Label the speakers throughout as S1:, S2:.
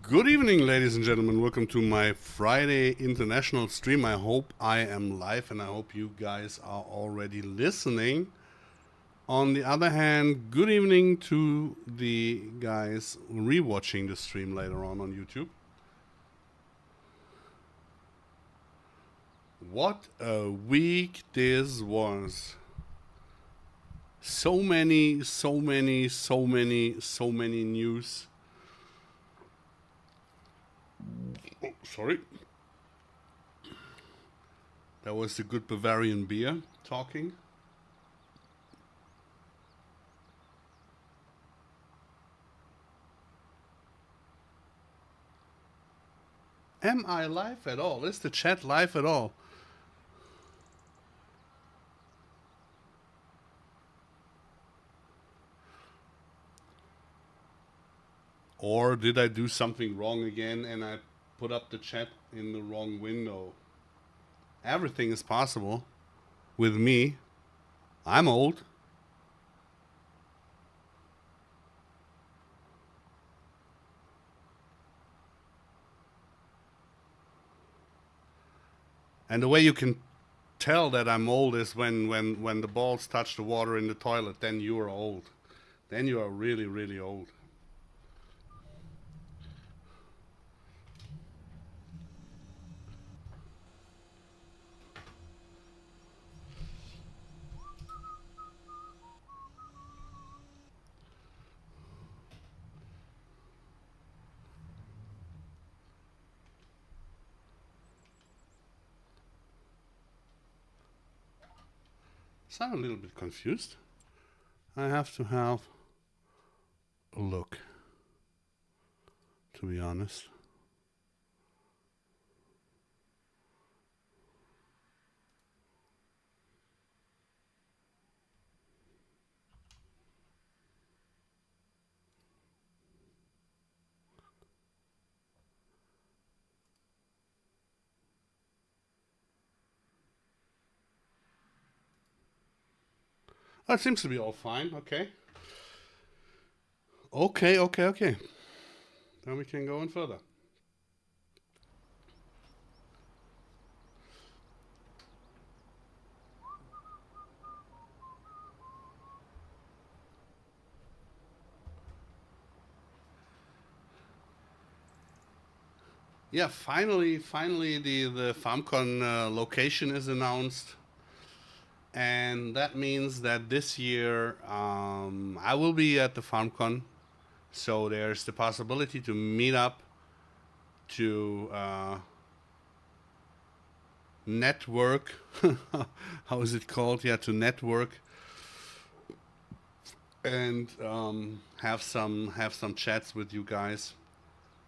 S1: Good evening, ladies and gentlemen. Welcome to my Friday international stream. I hope I am live and I hope you guys are already listening. On the other hand, good evening to the guys rewatching the stream later on YouTube. What a week this was. So many news. Oh, sorry. That was the good Bavarian beer talking. Am I live at all? Is the chat live at all? Or did I do something wrong again and I put up the chat in the wrong window? Everything is possible with me. I'm old. And the way you can tell that I'm old is when the balls touch the water in the toilet, then you are old. Then you are really, really old. So I'm a little bit confused. I have to have a look, to be honest. Oh, it seems to be all fine. Okay. Okay. Then we can go in further. Yeah, finally the FarmCon location is announced. And that means that this year I will be at the FarmCon. So there's the possibility to meet up, to network. How is it called? Yeah, to network and have some chats with you guys.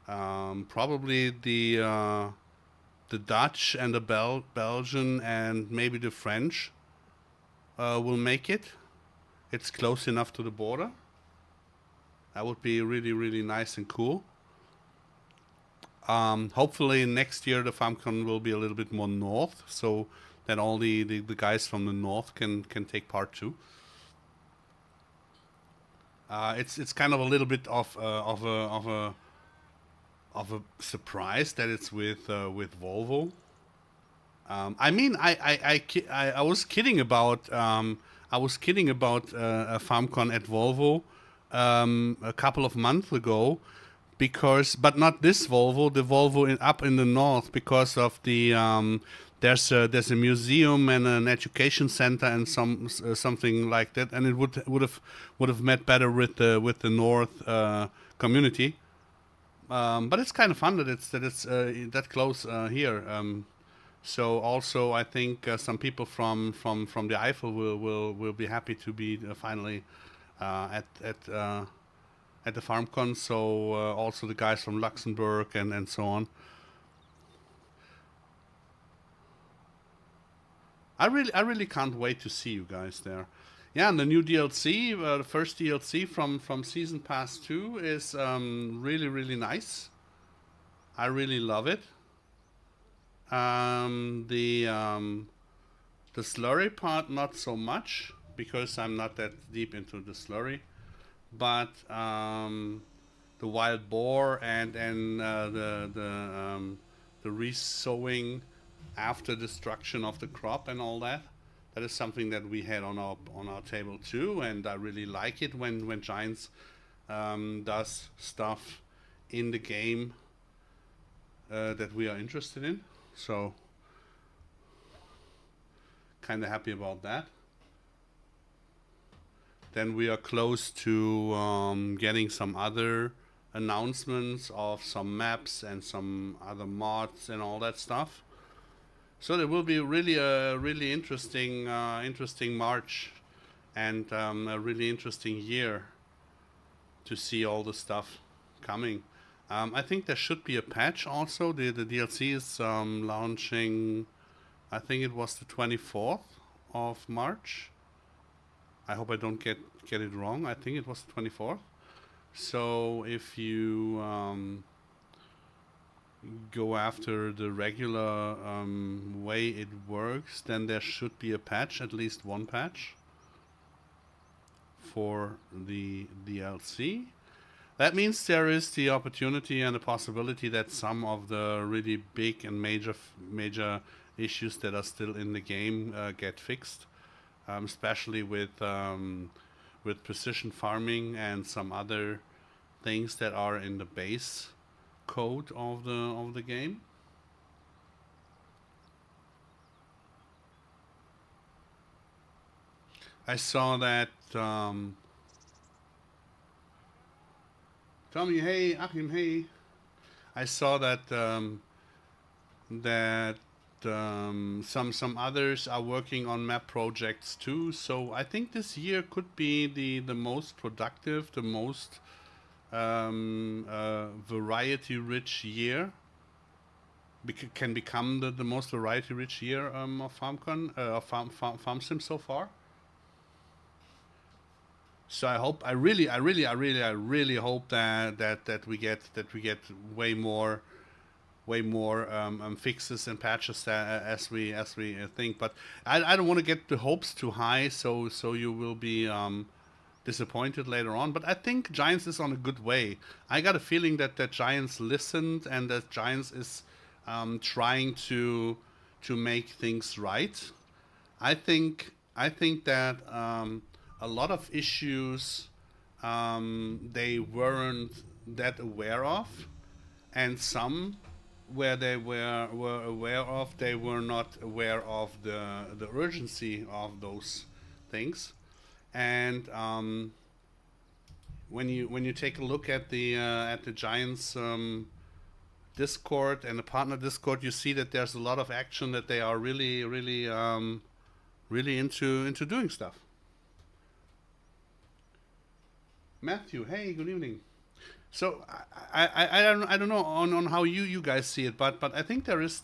S1: Probably the Dutch and the Belgian and maybe the French will make it. It's close enough to the border. That would be really, really nice and cool. Hopefully next year the FarmCon will be a little bit more north, so that all the guys from the north can take part too. It's kind of a little bit of a surprise that it's with Volvo. I mean, I was kidding about a FarmCon at Volvo a couple of months ago, but not this Volvo, the Volvo up in the north, because of the there's a museum and an education center and something like that, and it would have met better with the north community. But it's kind of fun that it's that close here. So also, I think some people from the Eifel will be happy to be finally at the FarmCon. So also the guys from Luxembourg and so on. I really can't wait to see you guys there. Yeah, and the new DLC, the first DLC from Season Pass 2 is really, really nice. I really love it. The slurry part, not so much, because I'm not that deep into the slurry. But wild boar and the resowing after destruction of the crop and all that. That is something that we had on our table too, and I really like it when Giants does stuff in the game that we are interested in. So kind of happy about that. Then we are close to getting some other announcements of some maps and some other mods and all that stuff. So there will be really a really interesting March and a really interesting year to see all the stuff coming. I think there should be a patch also. The DLC is launching, I think it was the 24th of March. I hope I don't get it wrong. I think it was the 24th. So if you go after the regular way it works, then there should be a patch, at least one patch for the DLC. That means there is the opportunity and the possibility that some of the really big and major issues that are still in the game get fixed, especially with precision farming and some other things that are in the base code of the game. I saw that Tommy, hey, Achim, hey. I saw that some others are working on map projects too. So I think this year could be the most productive, the most variety-rich year. Can become the most variety-rich year of FarmCon, Farm Sim so far. So I really hope that we get way more fixes and patches as we think. But I don't want to get the hopes too high, so you will be disappointed later on. But I think Giants is on a good way. I got a feeling that Giants listened and that Giants is trying to make things right. I think that a lot of issues they weren't that aware of, and some where they were aware of, they were not aware of the urgency of those things. And when you take a look at the Giants Discord and the partner Discord, you see that there's a lot of action, that they are really into doing stuff. Matthew, hey, good evening. So I don't know on how you guys see it, but I think there is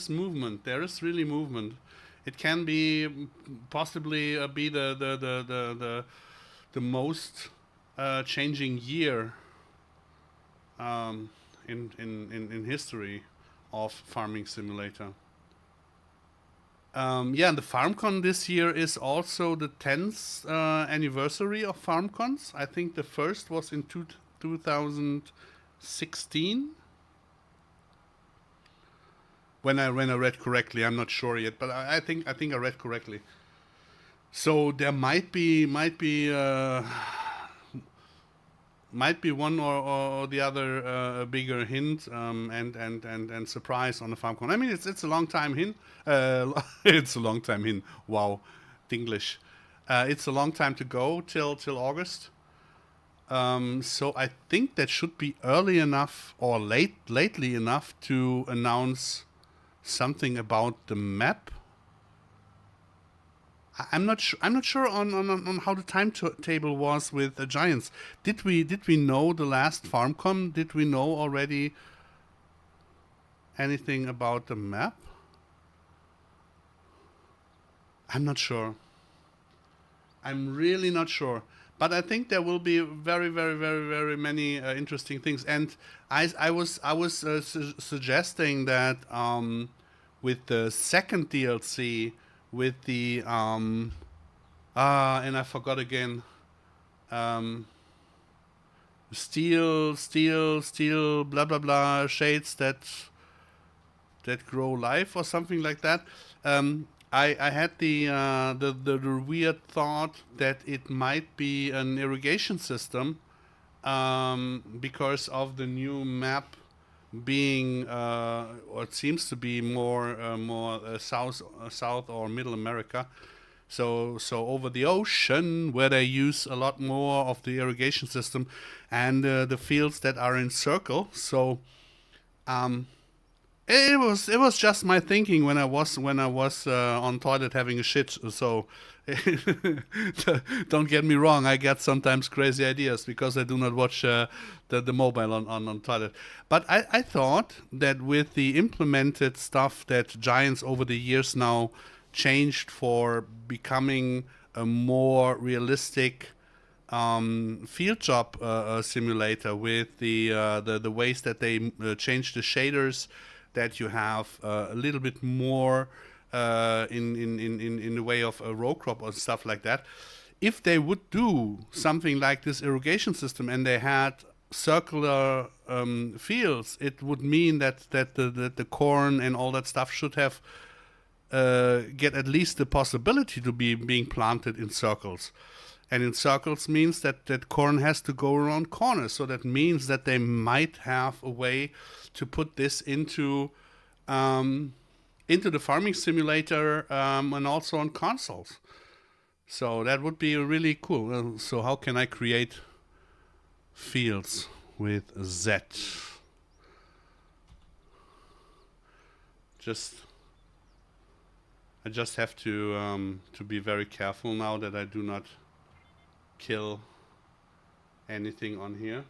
S1: movement. There is really movement. It can be possibly be the most changing year in history of Farming Simulator. Yeah, and the FarmCon this year is also the 10th anniversary of FarmCons. I think the first was in 2016. When I read correctly, I'm not sure yet, but I think I read correctly. So there might be one or the other bigger hint and surprise on the FarmCon. I mean, it's a long time hint. It's a long time hint. Wow, English. It's a long time to go till August. So I think that should be early enough or lately enough to announce something about the map. I'm not sure on how the timetable was with the Giants. Did we know the last FarmCon? Did we know already anything about the map? I'm not sure. I'm really not sure. But I think there will be very many interesting things. And I was suggesting that with the second DLC, with the and I forgot again, steel, blah blah blah shades that grow life or something like that. I had the weird thought that it might be an irrigation system, because of the new map being, or it seems to be more South or Middle America. So over the ocean, where they use a lot more of the irrigation system, and the fields that are in circle. So um, it was just my thinking when I was on toilet having a shit. So don't get me wrong, I get sometimes crazy ideas because I do not watch the mobile on toilet. But I thought that with the implemented stuff that Giants over the years now changed for becoming a more realistic field job simulator, with the ways that they change the shaders, that you have a little bit more in the way of a row crop or stuff like that. If they would do something like this irrigation system and they had circular fields, it would mean that the corn and all that stuff should have get at least the possibility to be being planted in circles. And in circles means that corn has to go around corners. So that means that they might have a way to put this into the farming simulator, and also on consoles. So that would be really cool. So how can I create fields with Z? I just have to be very careful now that I do not kill anything on here.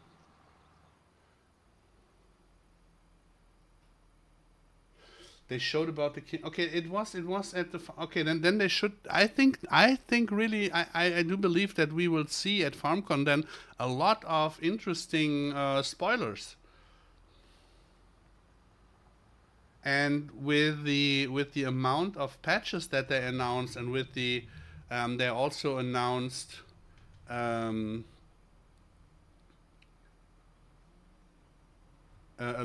S1: They showed about the kid. Okay, it was at the. Okay, then they should. I think really, I do believe that we will see at FarmCon then a lot of interesting spoilers. And with the amount of patches that they announced, and with the they also announced a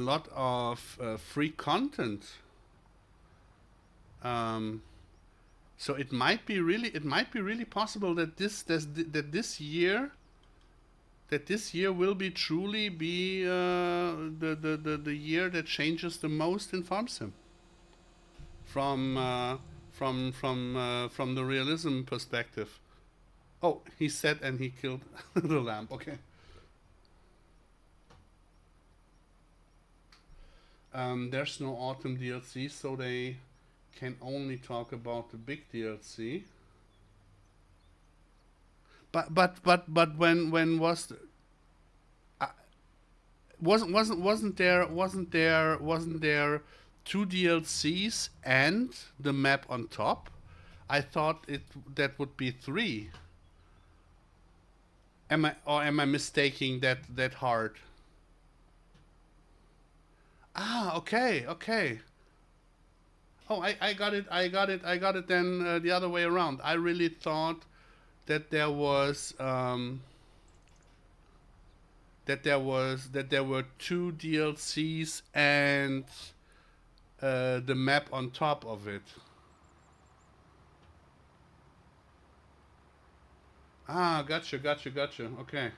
S1: lot of free content. So it might be really possible that this year will be truly be the year that changes the most in farm sim, from the realism perspective. Oh, he said, and he killed the lamp. Okay. There's no autumn DLC, so they can only talk about the big DLC. But when was the, wasn't there two DLCs and the map on top? I thought that would be three. Am I mistaking that hard? Ah, okay. Oh, I got it then the other way around. I really thought that there was that there were two DLCs and the map on top of it. Ah, gotcha. Okay.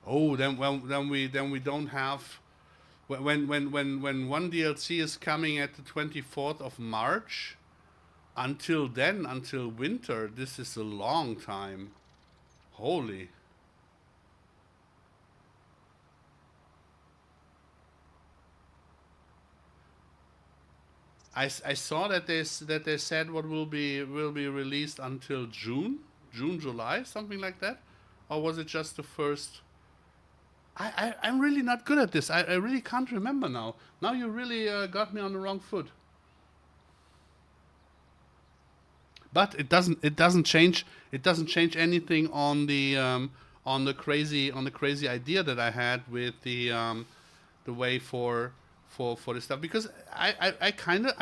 S1: Oh, then we don't have, when one DLC is coming at the 24th of March. Until then, until winter, this is a long time. Holy. I saw that they said what will be released until June, July, something like that, or was it just the first? I'm really not good at this. I really can't remember now. Now you really got me on the wrong foot. But it doesn't change anything on the crazy idea that I had with the way for this stuff, because I kind of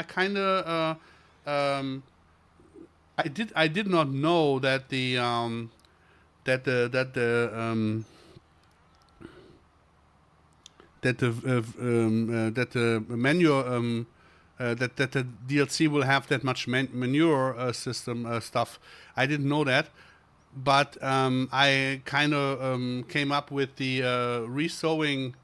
S1: I did not know that that the manure that the DLC will have that much manure system stuff. I didn't know that, but I kind of came up with the resowing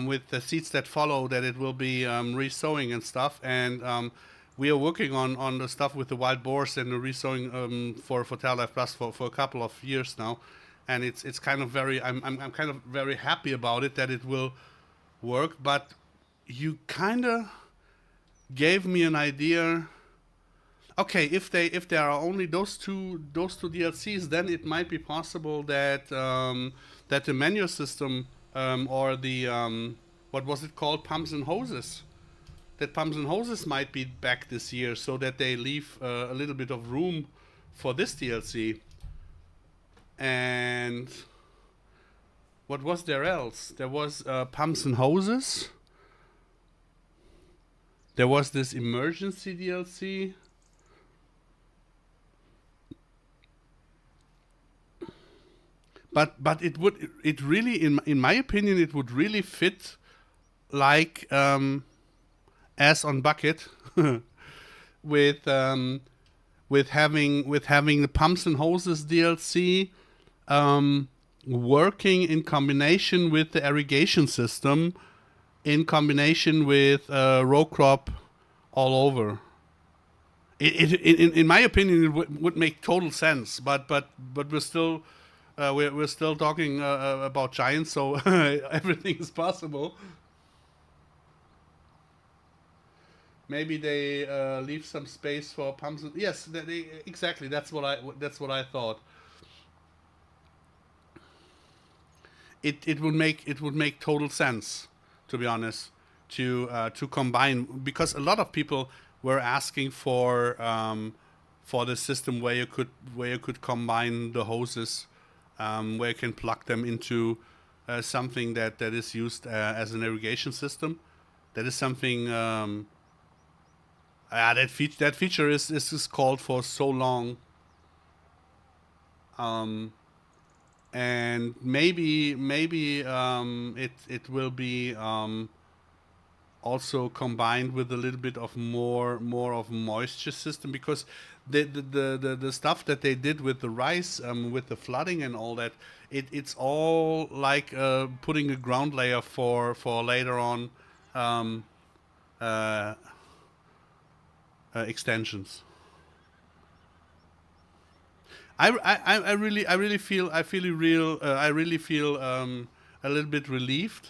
S1: with the seeds that follow, that it will be resowing and stuff, and we are working on the stuff with the wild boars and the resowing for TerraLife Plus for a couple of years now, and it's kind of very I'm kind of very happy about it, that it will work. But you kind of gave me an idea. Okay, if there are only those two DLCs, then it might be possible that that the menu system or the what was it called, pumps and hoses, that pumps and hoses might be back this year, so that they leave a little bit of room for this DLC. And what was there else? There was pumps and hoses. There was this emergency DLC. But it really, in my opinion, it would really fit like ass on bucket with having the pumps and hoses DLC working in combination with the irrigation system, in combination with row crop all over. In my opinion, it would make total sense. But we're still we're still talking about giants, so everything is possible. Maybe they leave some space for pumps. Yes, exactly. That's what I thought. It would make total sense, to be honest, to combine, because a lot of people were asking for the system where you could combine the hoses, where you can plug them into something that is used as an irrigation system. That is something. That feature is called for so long. And maybe it will be also combined with a little bit of more of moisture system, because the stuff that they did with the rice, with the flooding and all that, it's all like putting a ground layer for later on extensions. I really feel a little bit relieved.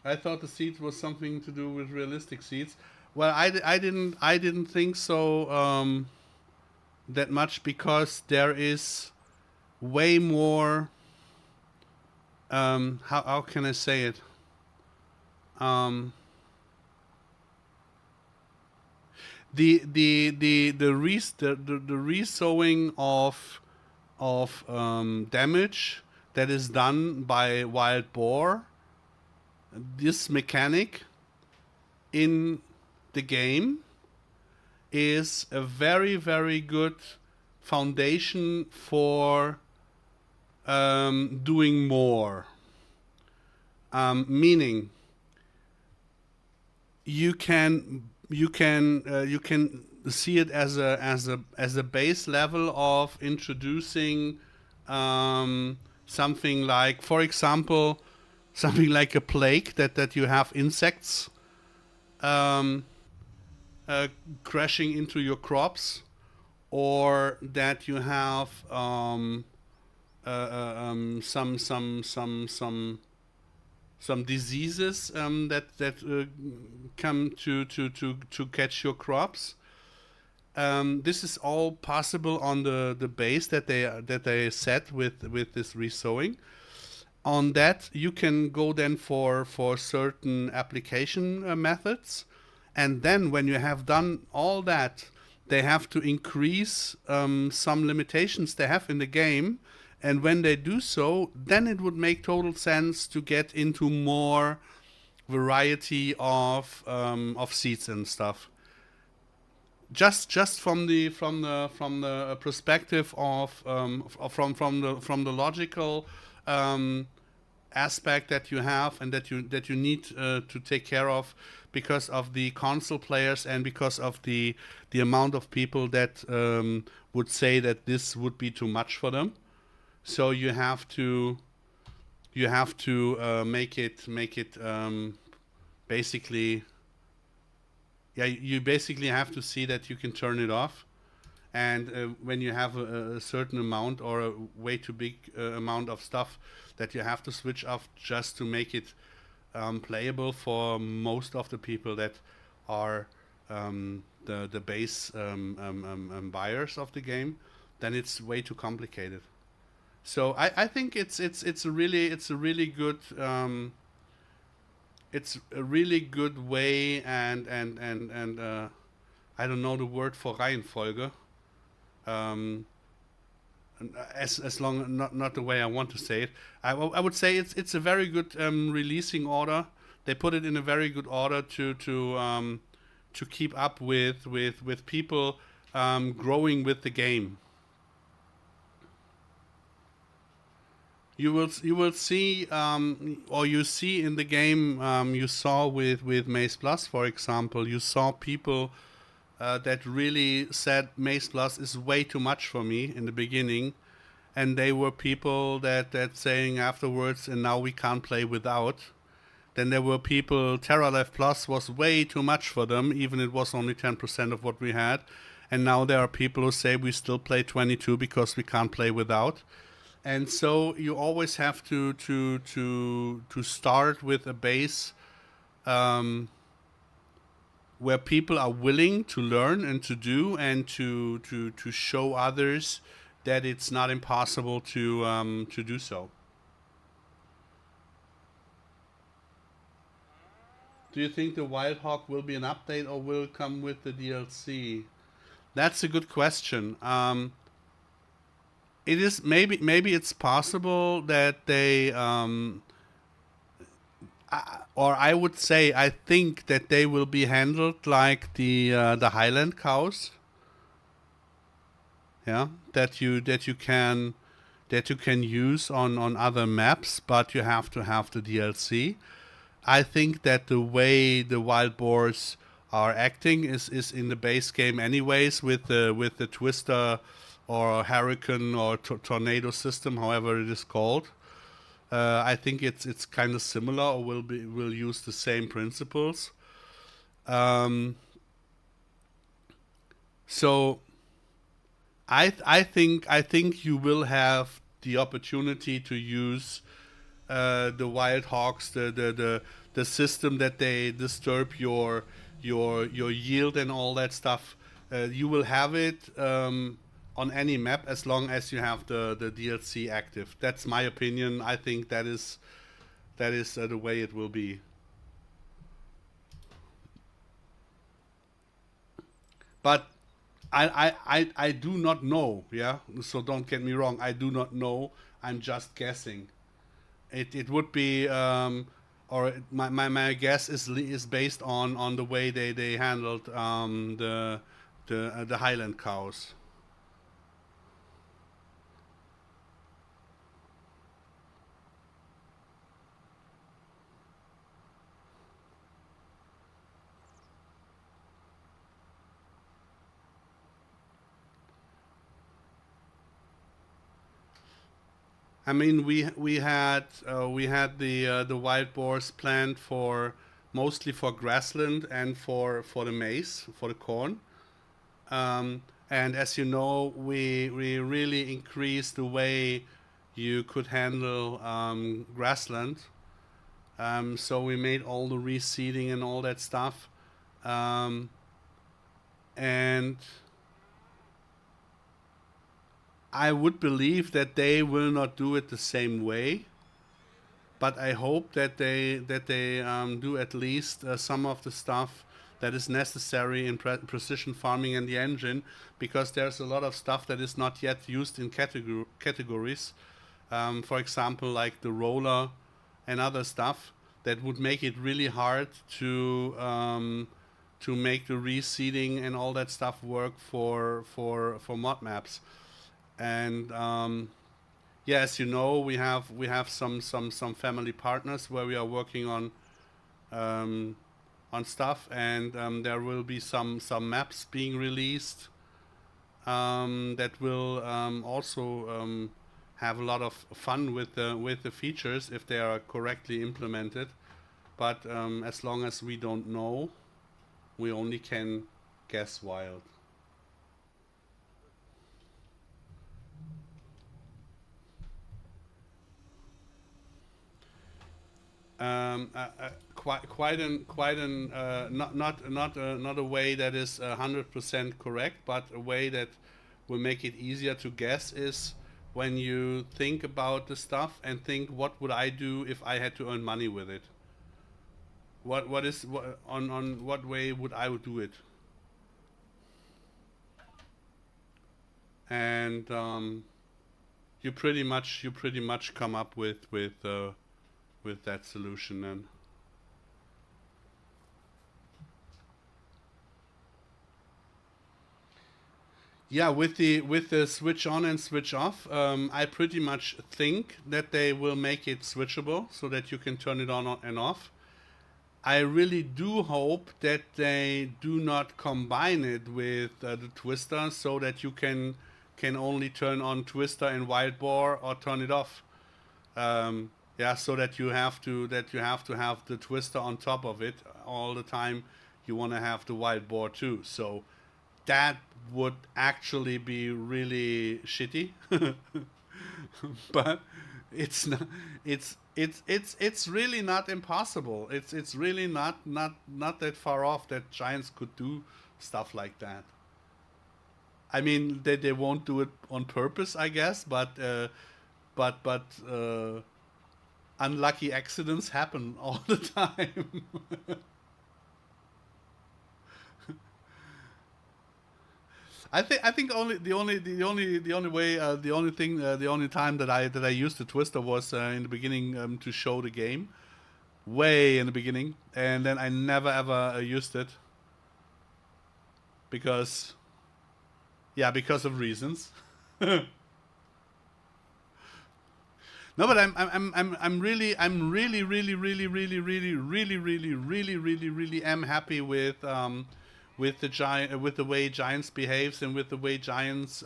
S1: I thought the seeds was something to do with realistic seeds. Well, I didn't think so that much, because there is way more. How can I say it? The resowing of damage that is done by wild boar, this mechanic in the game is a very, very good foundation for doing more. Meaning, you can see it as a base level of introducing something like, for example, something like a plague that you have insects crashing into your crops, or that you have some diseases that come to catch your crops. This is all possible on the base that they set with this resowing. On that, you can go then for certain application methods, and then when you have done all that, they have to increase some limitations they have in the game. And when they do so, then it would make total sense to get into more variety of seeds and stuff. just from the perspective of from the logical aspect that you have and that you need to take care of because of the console players and because of the amount of people that would say that this would be too much for them. So you have to make it basically, yeah, you basically have to see that you can turn it off. And when you have a certain amount or a way too big amount of stuff that you have to switch off just to make it playable for most of the people that are the base buyers of the game, then it's way too complicated. So I think it's a really good way, and I don't know the word for Reihenfolge. Um, as long not the way I want to say it. I would say it's a very good releasing order. They put it in a very good order to keep up with people growing with the game. You will see or you see in the game, you saw with Maze Plus, for example, you saw people that really said Maze Plus is way too much for me in the beginning, and they were people that saying afterwards, and now we can't play without. Then there were people, Terra Life Plus was way too much for them, even it was only 10% of what we had. And now there are people who say we still play 22 because we can't play without. And so you always have to start with a base where people are willing to learn and to do and to show others that it's not impossible to do so. Do you think the Wild Hog will be an update or will come with the DLC? That's a good question. It is maybe it's possible that they or I would say I think that they will be handled like the Highland cows. Yeah, that you can use on other maps, but you have to have the DLC. I think that the way the wild boars are acting is in the base game anyways, with the twister or hurricane or tornado system, however it is called. I think it's kind of similar, or will use the same principles. Um, so I think you will have the opportunity to use the wild hogs, the system that they disturb your yield and all that stuff. You will have it on any map as long as you have the DLC active. That's my opinion. I think that is the way it will be. But I do not know. Yeah, so don't get me wrong. I do not know. I'm just guessing. It would be or my guess is based on the way they handled the Highland cows. I mean, we had the wild boars planned for mostly for grassland and for the maize, for the corn. And as you know, we really increased the way you could handle grassland. So we made all the reseeding and all that stuff. Um, and I would believe that they will not do it the same way, but I hope that they do at least some of the stuff that is necessary in precision farming and the engine, because there's a lot of stuff that is not yet used in categories. For example, like the roller and other stuff that would make it really hard to make the reseeding and all that stuff work for mod maps. And yeah, as you know, we have some family partners where we are working on stuff, and there will be some maps being released that will also have a lot of fun with the features if they are correctly implemented. But as long as we don't know, we only can guess wild. Quite an not a way that is 100% correct, but a way that will make it easier to guess is when you think about the stuff and think, what would I do if I had to earn money with it? What on what way would I do it? And you pretty much come up with that solution then. Yeah, with the switch on and switch off, I pretty much think that they will make it switchable so that you can turn it on and off. I really do hope that they do not combine it with the twister so that you can only turn on twister and wild boar or turn it off. Yeah, so that you have to have the twister on top of it all the time. You want to have the wild boar too. So that would actually be really shitty. But it's not. It's really not impossible. It's really not that far off that giants could do stuff like that. I mean, they won't do it on purpose, I guess, but unlucky accidents happen all the time. I think only the only way the only time that I used the twister was in the beginning to show the game, way in the beginning, and then I never ever used it because because of reasons. No, but I'm really am happy with the giant, with the way Giants behaves and with the way Giants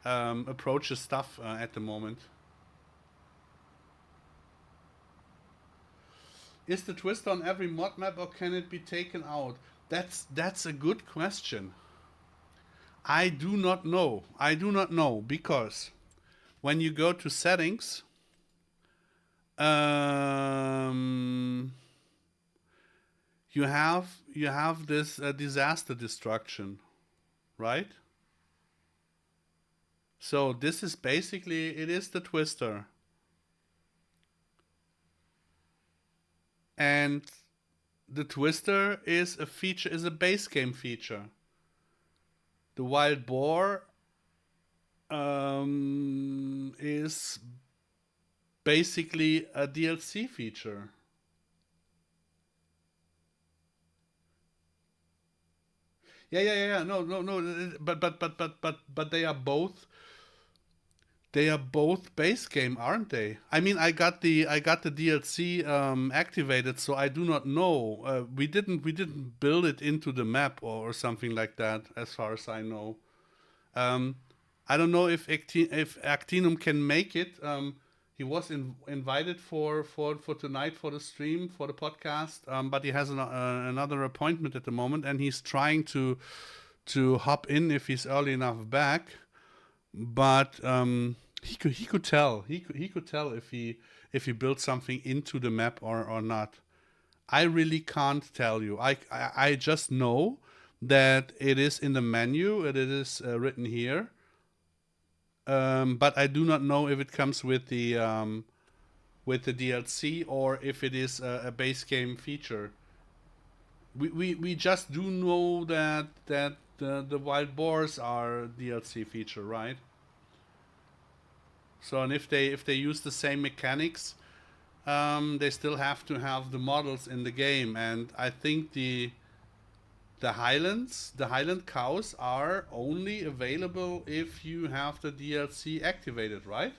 S1: approaches stuff at the moment. Is the twist on every mod map or can it be taken out? That's a good question. I do not know. I do not know because when you go to settings, you have this disaster destruction, right? So this is basically, it is the twister, and the twister is a feature, is a base game feature. The wild boar is basically a DLC feature. Yeah. No. But they are both. They are both base game, aren't they? I mean, I got the DLC activated, so I do not know. We didn't build it into the map or something like that, as far as I know. I don't know if Actinum can make it. He was invited for tonight for the stream, for the podcast, but he has another appointment at the moment, and he's trying to hop in if he's early enough back. But he could tell if he built something into the map or not. I really can't tell you. I just know that it is in the menu. It is written here. But I do not know if it comes with the DLC or if it is a base game feature. We just do know that the wild boars are DLC feature, right? So, and if they use the same mechanics, they still have to have the models in the game, and I think the the Highland cows are only available if you have the DLC activated, right?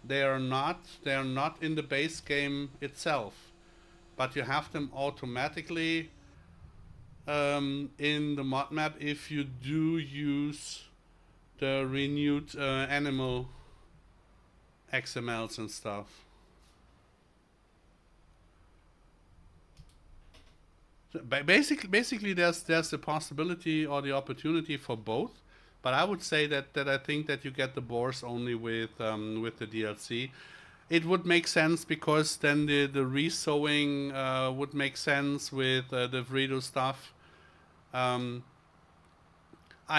S1: They are not in the base game itself, but you have them automatically in the mod map if you do use the renewed animal XMLs and stuff. So basically, there's the possibility or the opportunity for both, but I would say that I think that you get the boars only with the DLC. It would make sense because then the resowing would make sense with the Vredo stuff. I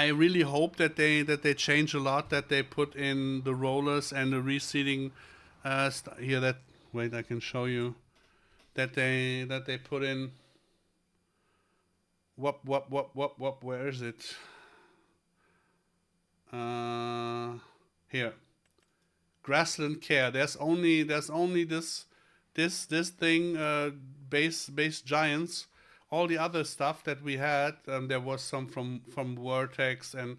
S1: really hope that they change a lot, that they put in the rollers and the reseeding here. That wait, I can show you that they put in. What? Where is it? Here, Grassland care. There's only this thing, base giants. All the other stuff that we had, there was some from Vortex and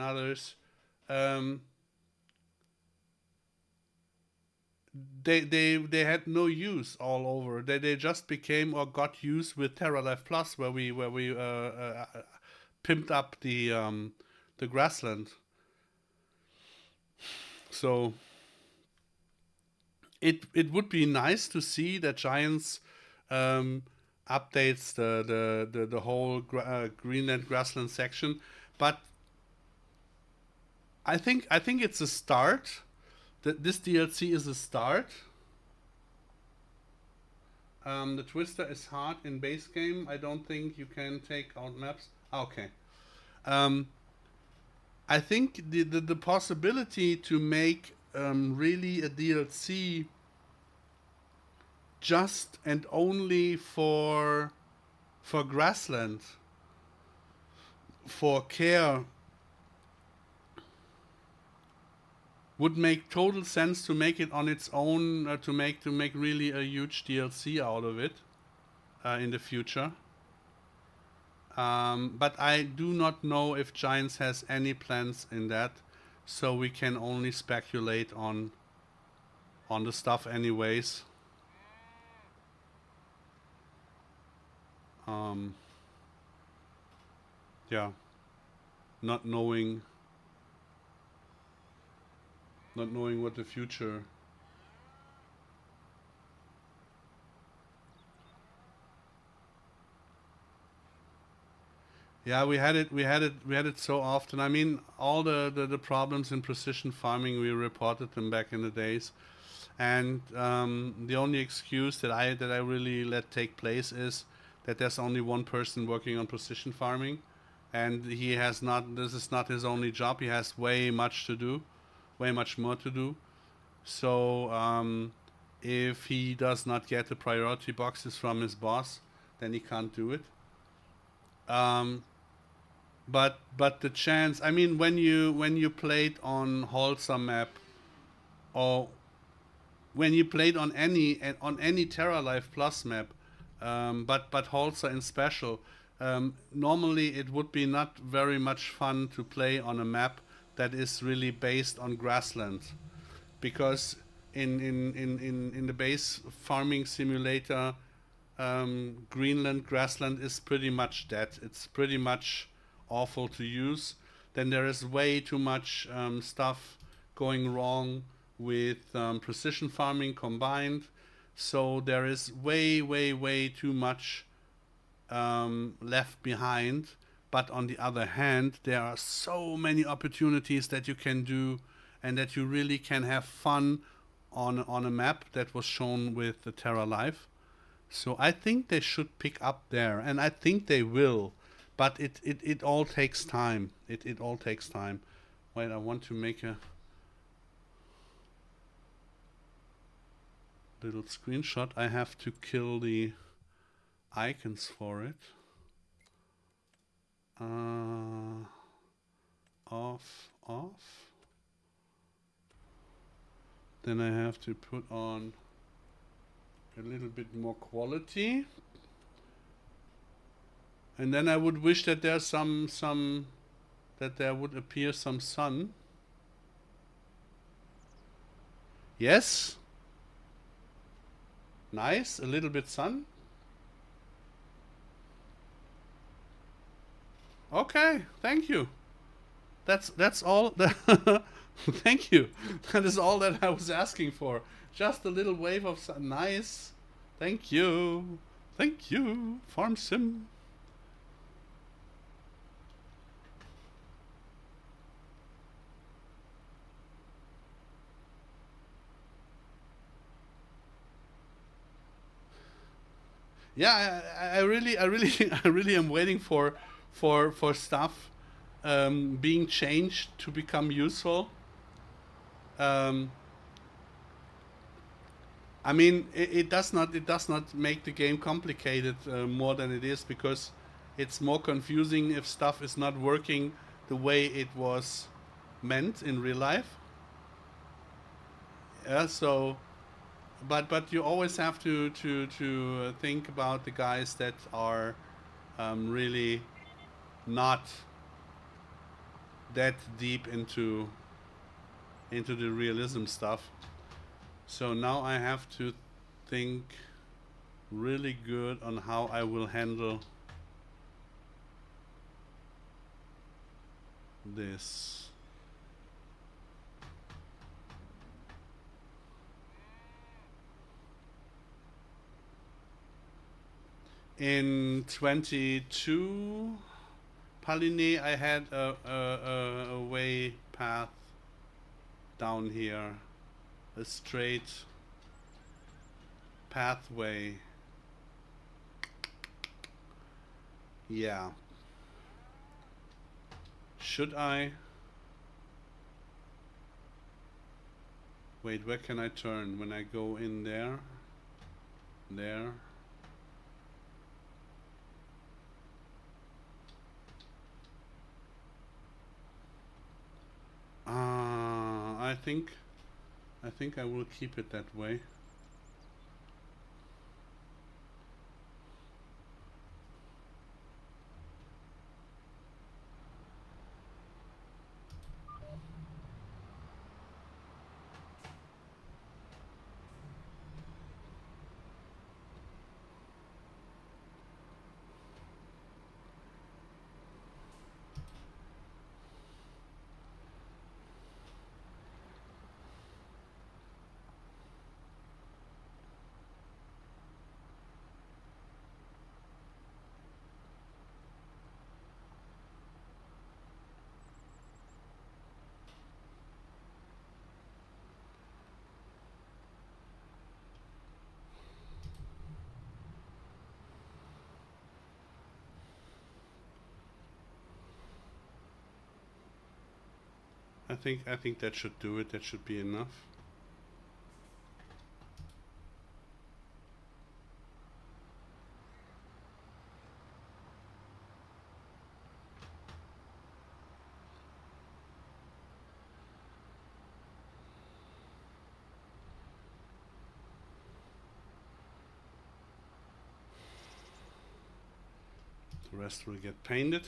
S1: others. They had no use all over. They just became or got used with TerraLife Plus, where we pimped up the Grassland. So it would be nice to see that Giants updates the whole Greenland Grassland section, but I think it's a start. This DLC is a start. The Twister is hard in base game. I don't think you can take out maps. Okay. I think the possibility to make really a DLC just and only for Grassland, for care, would make total sense to make it on its own, to make really a huge DLC out of it in the future. But I do not know if Giants has any plans in that, so we can only speculate on the stuff anyways. Yeah, not knowing what the future. Yeah, we had it so often. I mean, all the problems in precision farming, we reported them back in the days, and the only excuse that I really let take place is that there's only one person working on precision farming, and he has not. This is not his only job. He has way much more to do. So if he does not get the priority boxes from his boss, then he can't do it. But the chance, I mean, when you played on Holzer map, or when you played on any TerraLife Plus map, but Holzer in special, normally it would be not very much fun to play on a map that is really based on Grassland, because in the base farming simulator, Greenland Grassland is pretty much dead. It's pretty much awful to use. Then there is way too much stuff going wrong with precision farming combined. So there is way too much left behind. But on the other hand, there are so many opportunities that you can do, and that you really can have fun on a map that was shown with the TerraLife. So I think they should pick up there, and I think they will. But it all takes time. It all takes time. Wait, I want to make a little screenshot. I have to kill the icons for it. Off. Then I have to put on a little bit more quality. And then I would wish that there's some that there would appear some sun. Yes. Nice, a little bit sun. Okay, thank you. That's all. Thank you. That is all that I was asking for. Just a little wave of sun. Nice. Thank you. Thank you, Farm Sim. Yeah, I really, I really am waiting for stuff being changed to become useful. Um, I mean, it does not make the game complicated more than it is, because it's more confusing if stuff is not working the way it was meant in real life. Yeah, so but you always have to think about the guys that are really not that deep into the realism stuff. So now I have to think really good on how I will handle this. In 22 Paline, I had a way path down here, a straight pathway. Yeah. Should I? Wait, where can I turn when I go in there? There. I think I will keep it that way. I think that should do it. That should be enough. The rest will get painted.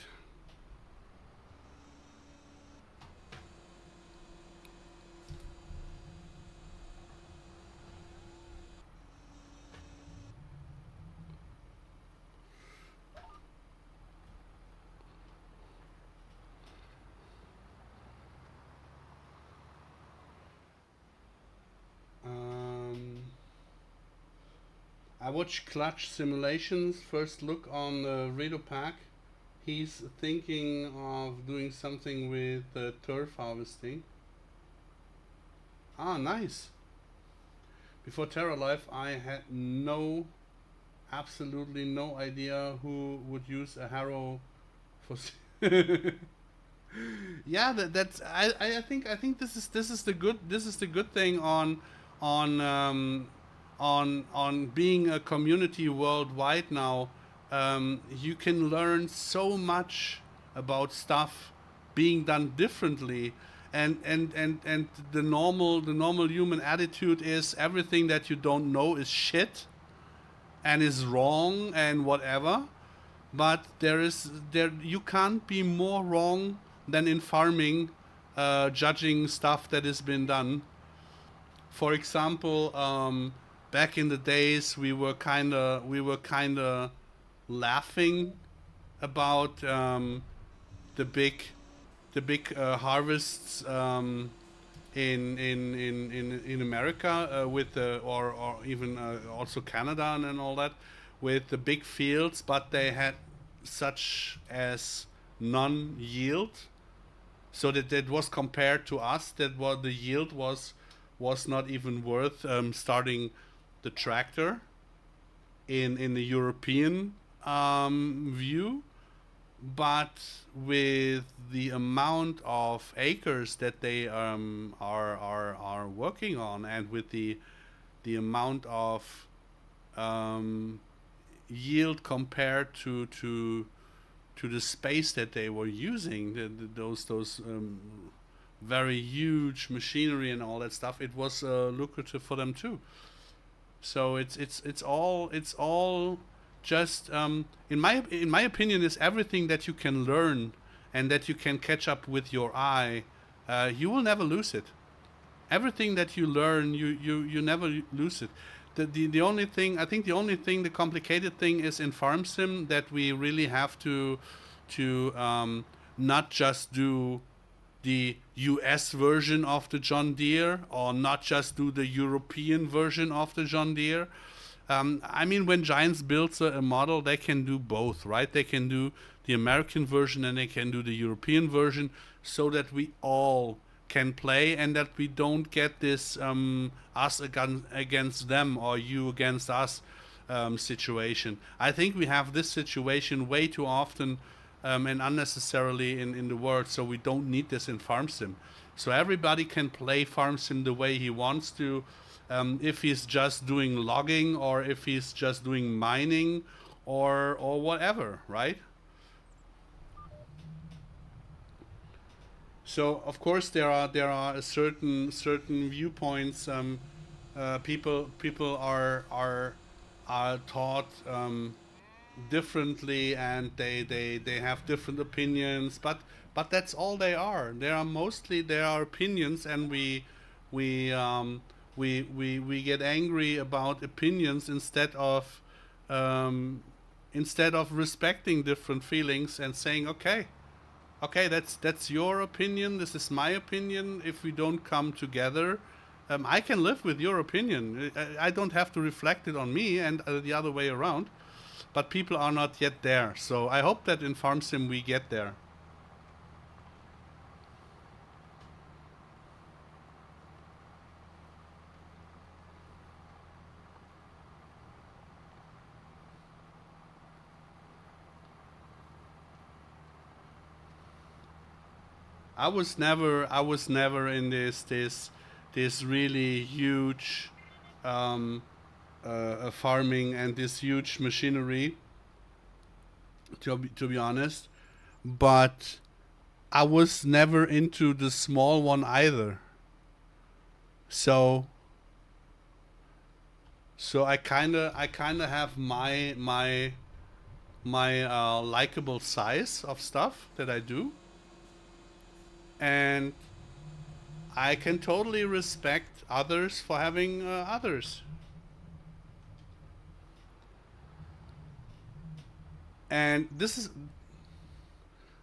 S1: I watched Clutch Simulations first look on Redo Pack. He's thinking of doing something with turf harvesting. Ah, nice. Before Terra Life, I had absolutely no idea who would use a harrow for. Yeah, that's I think this is the good thing on being a community worldwide now. You can learn so much about stuff being done differently, and the normal human attitude is everything that you don't know is shit and is wrong and whatever. but there you can't be more wrong than in farming, judging stuff that has been done. For example, back in the days, we were kinda laughing about the big harvests in America, with the or even also Canada and all that, with the big fields, but they had such as non-yield, so that was compared to us, that what the yield was not even worth starting the tractor in the European view. But with the amount of acres that they are working on, and with the amount of yield compared to the space that they were using, those very huge machinery and all that stuff, it was lucrative for them too. So it's all just in my opinion, is everything that you can learn and that you can catch up with your eye. You will never lose it. Everything that you learn, you never lose it. The only thing, I think, the complicated thing is in farm sim, that we really have to not just do the US version of the John Deere, or not just do the European version of the John Deere. I mean, when Giants builds a model, they can do both, right? They can do the American version and they can do the European version, so that we all can play, and that we don't get this us against them, or you against us situation. I think we have this situation way too often, and unnecessarily in the world, so we don't need this in farm sim. So everybody can play farm sim the way he wants to, if he's just doing logging, or if he's just doing mining, or whatever, right? So of course there are a certain viewpoints. People are taught differently, and they have different opinions, but that's all they are. They are opinions, and we get angry about opinions, instead of respecting different feelings and saying, okay, that's your opinion, this is my opinion. If we don't come together, I can live with your opinion. I don't have to reflect it on me, and the other way around. But people are not yet there, so I hope that in farm sim we get there. I was never in this really huge farming and this huge machinery, to be honest. But I was never into the small one either. So I kinda have my likable size of stuff that I do, and I can totally respect others for having others. And this is,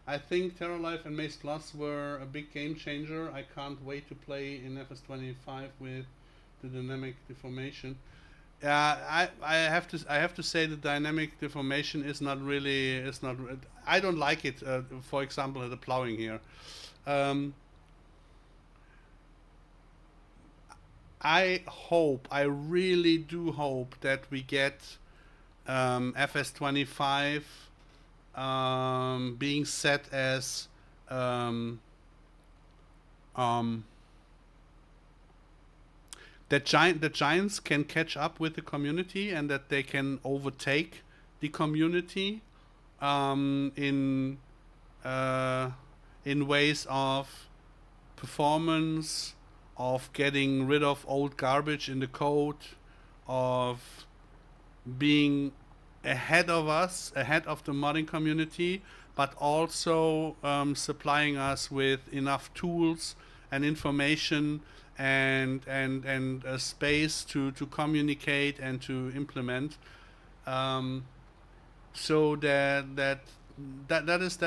S1: I think Terra Life and Maze Plus were a big game changer. I can't wait to play in FS25 with the dynamic deformation. I have to say the dynamic deformation is not really, I don't like it. For example, the plowing here. Um, I really do hope that we get FS25 being set as um, um, the giants can catch up with the community, and that they can overtake the community in ways of performance, of getting rid of old garbage in the code, of being ahead of us, ahead of the modding community, but also supplying us with enough tools and information and a space to communicate and to implement. Um, so that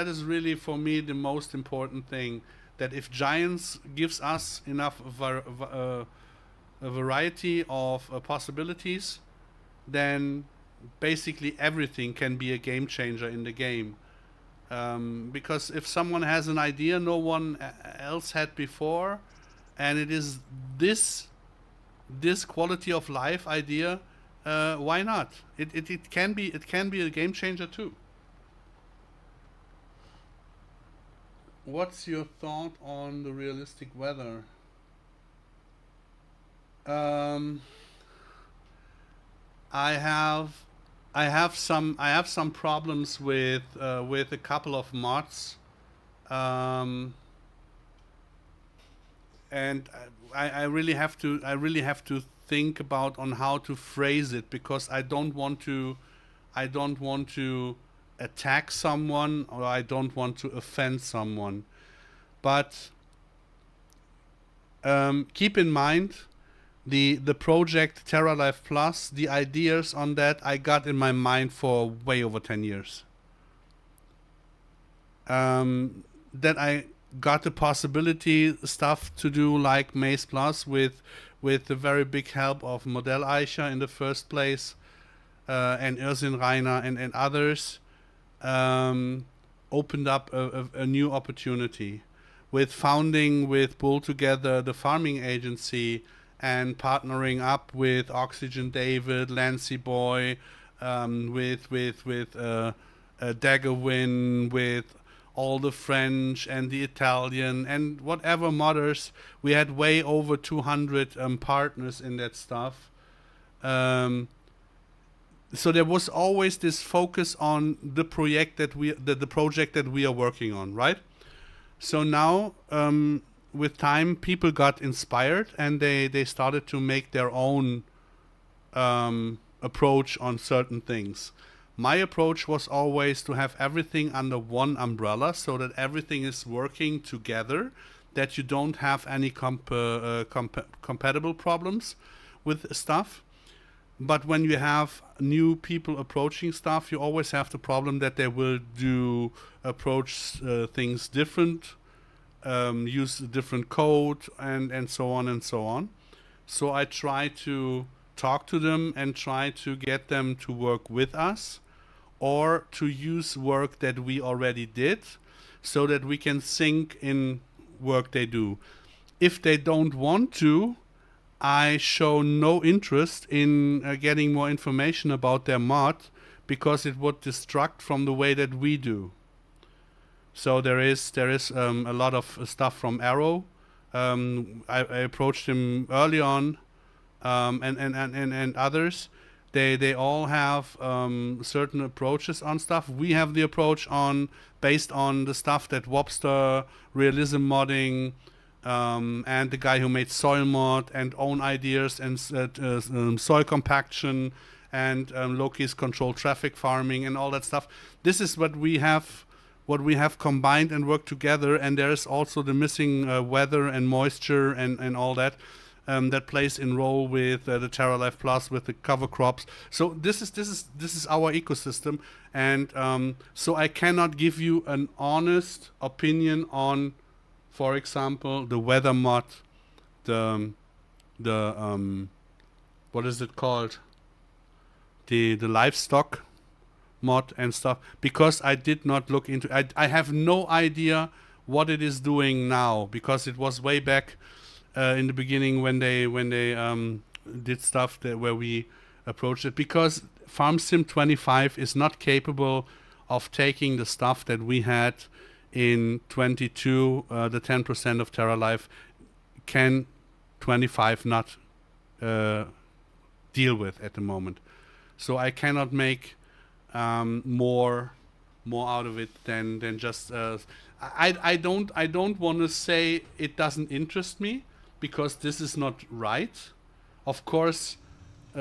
S1: is really for me the most important thing. That if Giants gives us enough a variety of possibilities, then basically everything can be a game changer in the game. Because if someone has an idea no one else had before, and it is this quality of life idea, why not? It can be a game changer too. What's your thought on the realistic weather? Um, I have I have some problems with a couple of mods, um, and I really have to think about on how to phrase it, because I don't want to attack someone, or I don't want to offend someone. But keep in mind the project Terra Life Plus, the ideas on that I got in my mind for way over 10 years. That I got the possibility stuff to do like Maze Plus with the very big help of Modell Eicher in the first place, and Irsin Reiner and others, um, opened up a new opportunity. With founding with Bull together the farming agency, and partnering up with Oxygen David, Lancy Boy, with Daggerwin, with all the French and the Italian and whatever modders. We had way over 200 partners in that stuff. Um, so there was always this focus on the project the project that we are working on, right? So now, with time, people got inspired, and they started to make their own approach on certain things. My approach was always to have everything under one umbrella, so that everything is working together, that you don't have any compatible problems with stuff. But when you have new people approaching stuff, you always have the problem that they will do approach things different, use different code, and so on and so on. So I try to talk to them and try to get them to work with us, or to use work that we already did, so that we can sync in work they do. If they don't want to, I show no interest in getting more information about their mod, because it would distract from the way that we do. So there is a lot of stuff from Arrow. I approached him early on, and others. They all have certain approaches on stuff. We have the approach on based on the stuff that Wobster, Realism Modding, and the guy who made Soil Mod, and own ideas, and soil compaction, and Loki's controlled traffic farming and all that stuff. This is what we have combined and worked together. And there is also the missing weather and moisture and all that. That plays in role with the Terra Life Plus, with the cover crops. So this is our ecosystem, and so I cannot give you an honest opinion on, for example, the weather mod, the what is it called, the livestock mod and stuff, because I did not look into. I have no idea what it is doing now, because it was way back. In the beginning, when they did stuff where we approached it, because FarmSim25 is not capable of taking the stuff that we had in 22, the 10% of Terra Life, can 25 not deal with at the moment. So I cannot make more out of it than just. I don't want to say it doesn't interest me, because this is not right. Of course,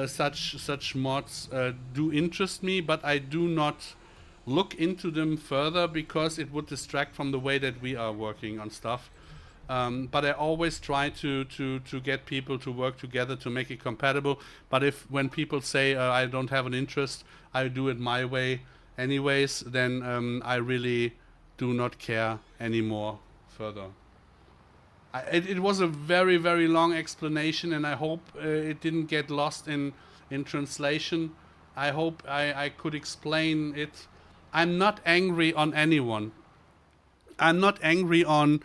S1: such mods do interest me, but I do not look into them further because it would distract from the way that we are working on stuff. But I always try to get people to work together to make it compatible. But when people say I don't have an interest, I do it my way anyways, then I really do not care anymore further. It was a very, very long explanation, and I hope it didn't get lost in translation. I hope I could explain it. I'm not angry on anyone. I'm not angry on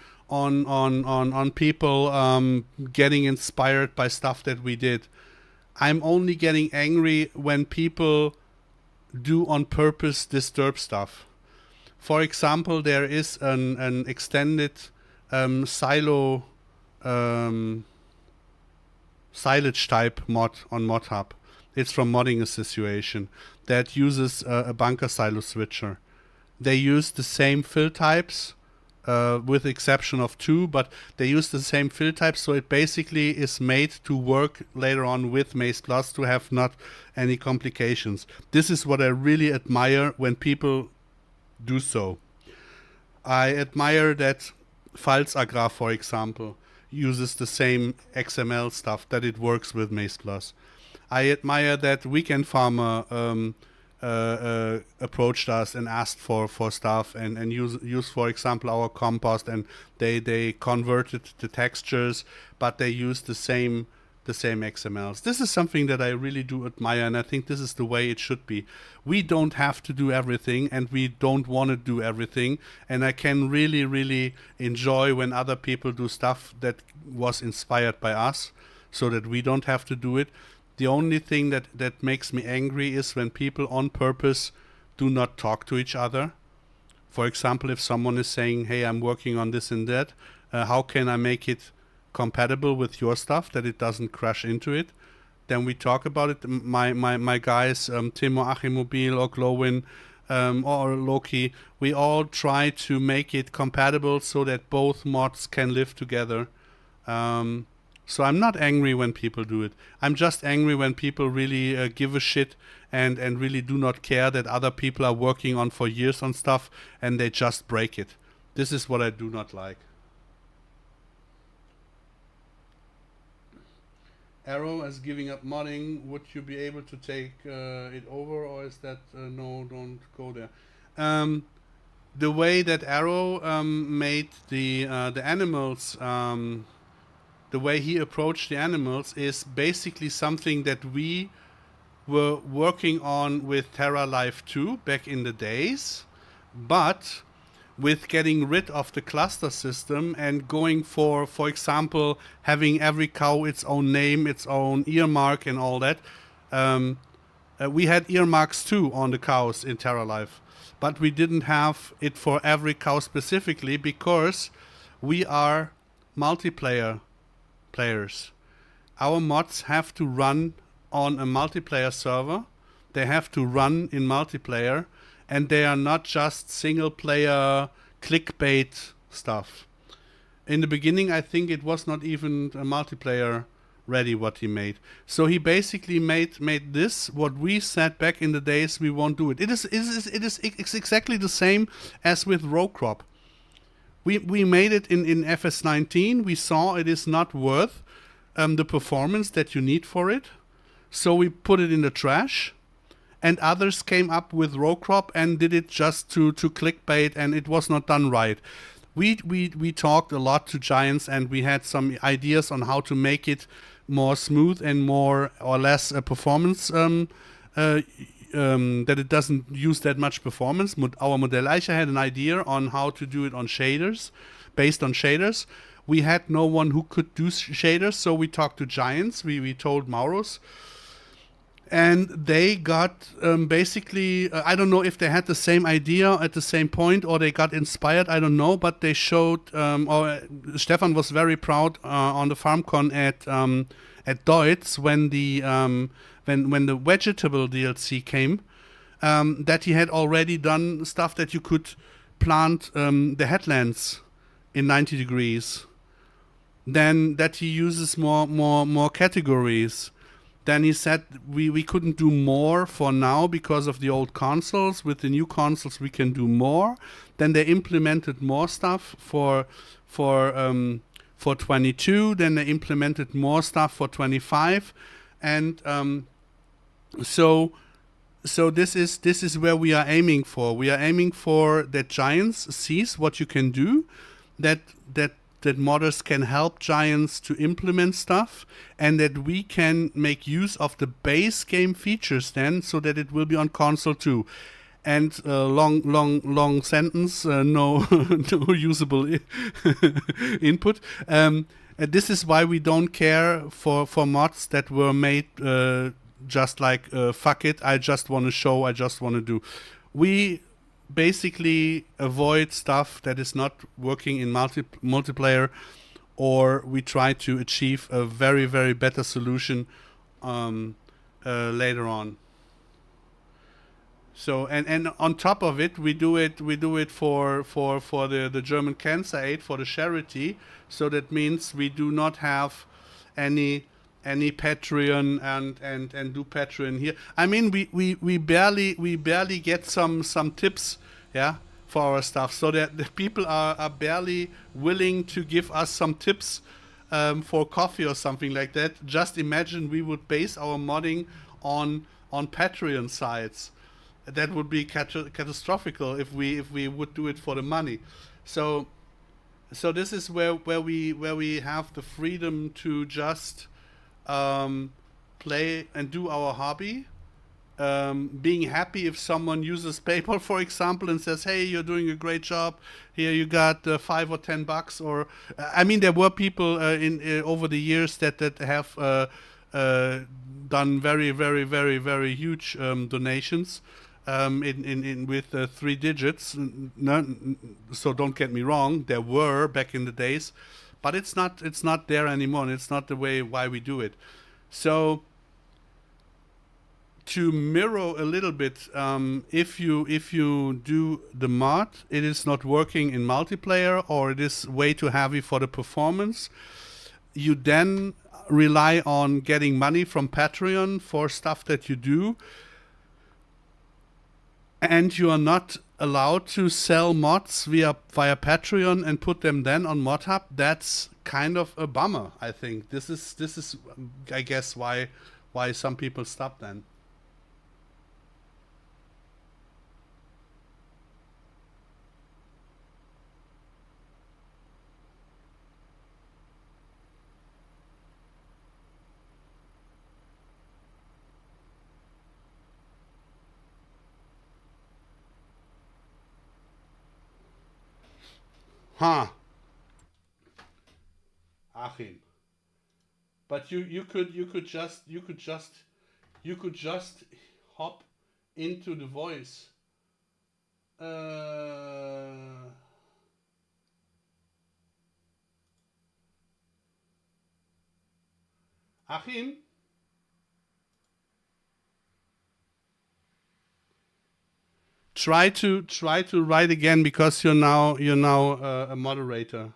S1: people getting inspired by stuff that we did. I'm only getting angry when people do on purpose disturb stuff. For example, there is an extended silo silage type mod on ModHub. It's from Modding Association that uses a bunker silo switcher. They use the same fill types with the exception of 2, but they use the same fill types, so it basically is made to work later on with MaizePlus to have not any complications. This is what I really admire when people do so. I admire that Pfalz-Agrar, for example, uses the same XML stuff, that it works with MaizePlus. I admire that Weekend Farmer approached us and asked for stuff and use for example our compost, and they converted the textures, but they used the same XMLs. This is something that I really do admire, and I think this is the way it should be. We don't have to do everything, and we don't want to do everything, and I can really, really enjoy when other people do stuff that was inspired by us so that we don't have to do it. The only thing that makes me angry is when people on purpose do not talk to each other. For example, if someone is saying, hey, I'm working on this and that, how can I make it compatible with your stuff that it doesn't crash into it? Then we talk about it. My guys, Timo, Achimobil, or Glowin, or Loki, we all try to make it compatible so that both mods can live together. So I'm not angry when people do it. I'm just angry when people really give a shit and really do not care that other people are working on for years on stuff and they just break it. This is what I do not like. Arrow is giving up modding. Would you be able to take it over, or is that no, don't go there? The way that Arrow made the animals, the way he approached the animals is basically something that we were working on with Terra Life 2 back in the days, but with getting rid of the cluster system and going for example, having every cow its own name, its own earmark and all that. We had earmarks too on the cows in Terra Life, but we didn't have it for every cow specifically because we are multiplayer players. Our mods have to run on a multiplayer server. They have to run in multiplayer, and they are not just single player clickbait stuff. In the beginning, I think it was not even a multiplayer ready what he made. So he basically made this what we said back in the days we won't do it. It is exactly the same as with row crop. We made it in FS19. We saw it is not worth the performance that you need for it. So we put it in the trash. And others came up with row crop and did it just to clickbait, and it was not done right. We talked a lot to Giants, and we had some ideas on how to make it more smooth and more or less performance, that it doesn't use that much performance. Our Modelleiche had an idea on how to do it on shaders, based on shaders. We had no one who could do shaders, so we talked to Giants. We told Maurus. And they got basically, I don't know if they had the same idea at the same point or they got inspired, I don't know, but they showed, or Stefan was very proud on the FarmCon at Deutz when the vegetable DLC came, that he had already done stuff that you could plant the headlands in 90 degrees. Then that he uses more categories. Then he said we couldn't do more for now because of the old consoles. With the new consoles, we can do more. Then they implemented more stuff for 22. Then they implemented more stuff for 25, and so this is where we are aiming for. We are aiming for that Giants sees what you can do, that modders can help Giants to implement stuff, and that we can make use of the base game features then, so that it will be on console too. And long sentence, no no usable input. This is why we don't care for mods that were made just like fuck it, I just want to show, I just want to do. We basically avoid stuff that is not working in multiplayer, or we try to achieve a very, very better solution later on. So and on top of it, we do it for the German Cancer Aid, for the charity. So that means we do not have any Patreon and do Patreon here. I mean, we barely get some tips, yeah, for our stuff. So that the people are barely willing to give us some tips for coffee or something like that. Just imagine we would base our modding on Patreon sites. That would be catastrophical if we would do it for the money. So this is where we have the freedom to just play and do our hobby. Being happy if someone uses PayPal, for example, and says, "Hey, you're doing a great job. Here you got $5 or $10." Or I mean, there were people in over the years that have done very, very, very, very huge donations. In with 3 digits. So don't get me wrong, there were back in the days, but it's not there anymore, and it's not the way why we do it. So to mirror a little bit, if you do the mod, it is not working in multiplayer, or it is way too heavy for the performance, you then rely on getting money from Patreon for stuff that you do. And you are not allowed to sell mods via Patreon and put them then on ModHub. That's kind of a bummer, I think. This is I guess why some people stop then. Huh. Achim. But you could just hop into the voice. Achim? Try to write again, because you're now a moderator.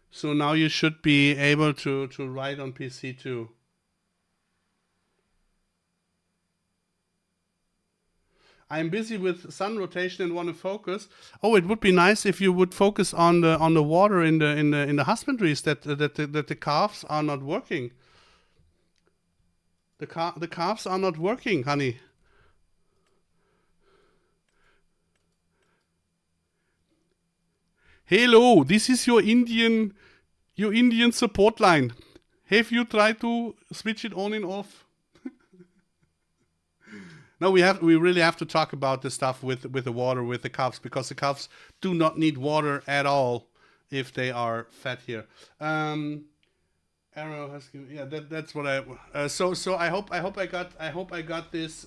S1: So now you should be able to write on PC too. I'm busy with sun rotation and want to focus. Oh, it would be nice if you would focus on the water in the husbandries, that the calves are not working. The calves are not working, honey. Hello, this is your Indian support line. Have you tried to switch it on and off? No, we really have to talk about the stuff with the water, with the calves, because the calves do not need water at all if they are fed here. Arrow has given, yeah, that's what I so I hope I got this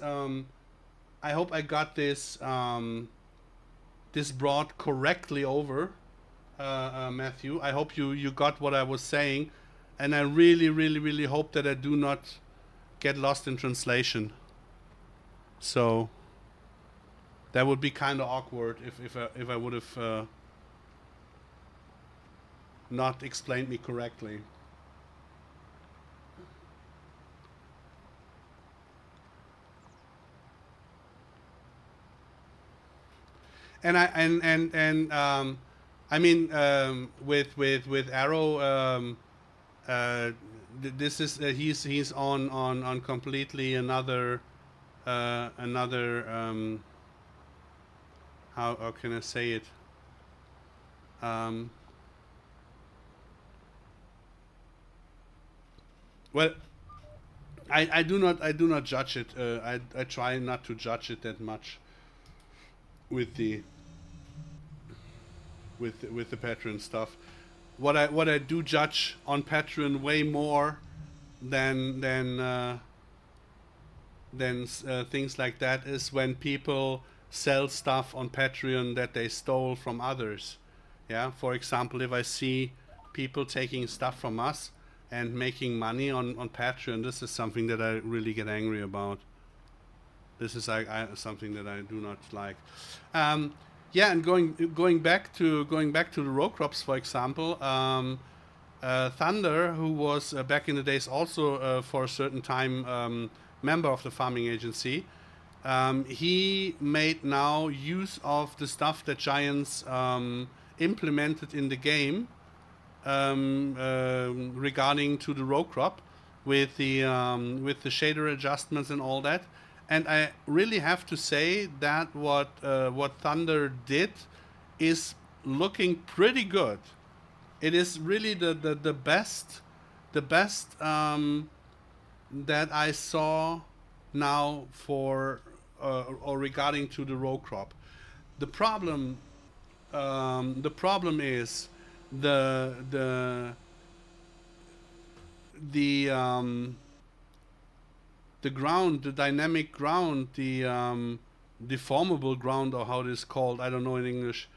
S1: this brought correctly over, Matthew. I hope you got what I was saying, and I really hope that I do not get lost in translation. So that would be kind of awkward if I would have not explained me correctly. And I mean with Arrow, this is he's on completely another how can I say it? Well, I do not judge it. I try not to judge it that much with the with the Patreon stuff. What I do judge on Patreon way more than things like that is when people sell stuff on Patreon that they stole from others. Yeah, for example, if I see people taking stuff from us and making money on Patreon, this is something that I really get angry about. This is something that I do not like. Yeah, and going back to the row crops, for example, Thunder, who was back in the days also for a certain time member of the farming agency, he made now use of the stuff that Giants implemented in the game regarding to the row crop with the shader adjustments and all that. And I really have to say that what Thunder did is looking pretty good. It is really the best that I saw now for or regarding to the row crop. The problem is the ground, the dynamic ground, the deformable ground, or how it is called, I don't know in English,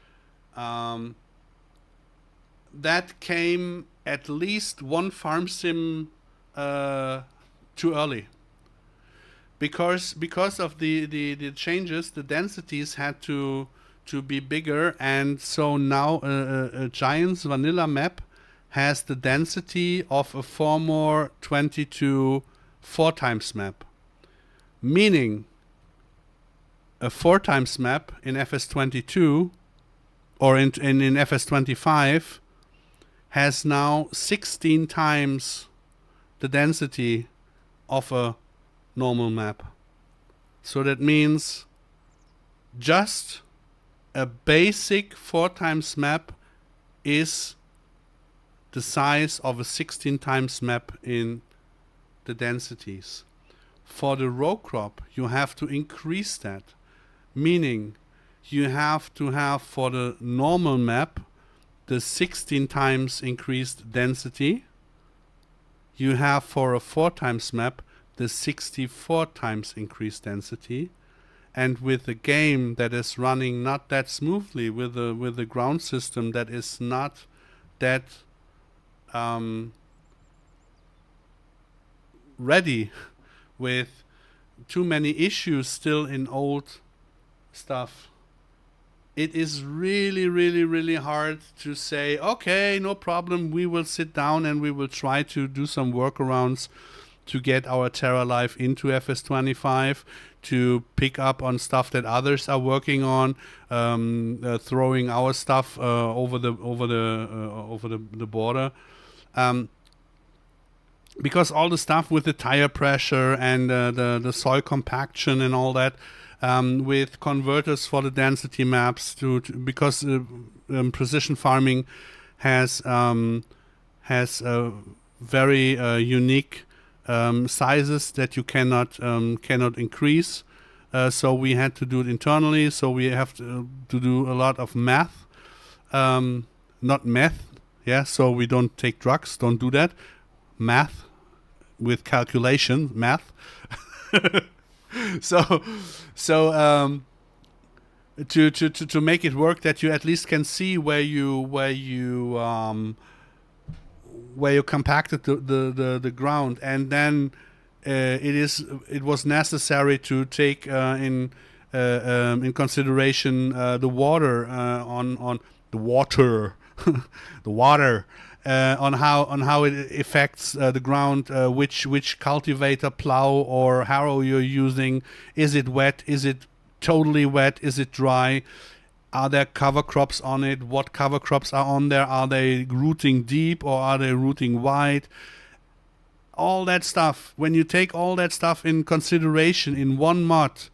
S1: that came at least one farm sim too early. Because of the changes, the densities had to be bigger, and so now a Giants vanilla map has the density of a Formor 22 4 times map, meaning a 4 times map in FS22 or in FS25 has now 16 times the density of a normal map. So that means just a basic 4 times map is the size of a 16 times map in the densities. For the row crop, you have to increase that, meaning you have to have for the normal map the 16 times increased density. You have for a 4 times map the 64 times increased density. And with a game that is running not that smoothly, with the ground system that is not that ready, with too many issues still in old stuff, it is really, really, really hard to say, okay, no problem, we will sit down and we will try to do some workarounds to get our Terra Life into FS25, to pick up on stuff that others are working on, throwing our stuff over the border. Because all the stuff with the tire pressure and the soil compaction and all that, with converters for the density maps, because precision farming has very unique sizes that you cannot increase. So we had to do it internally. So we have to do a lot of math, not meth. Yeah. So we don't take drugs. Don't do that. Math with calculation, math. So to make it work, that you at least can see where you compacted the ground, and then it was necessary to take in consideration the water on the water the water on how it affects the ground, which cultivator, plow or harrow you're using. Is it wet? Is it totally wet? Is it dry? Are there cover crops on it? What cover crops are on there? Are they rooting deep or are they rooting wide? All that stuff. When you take all that stuff in consideration in one mod,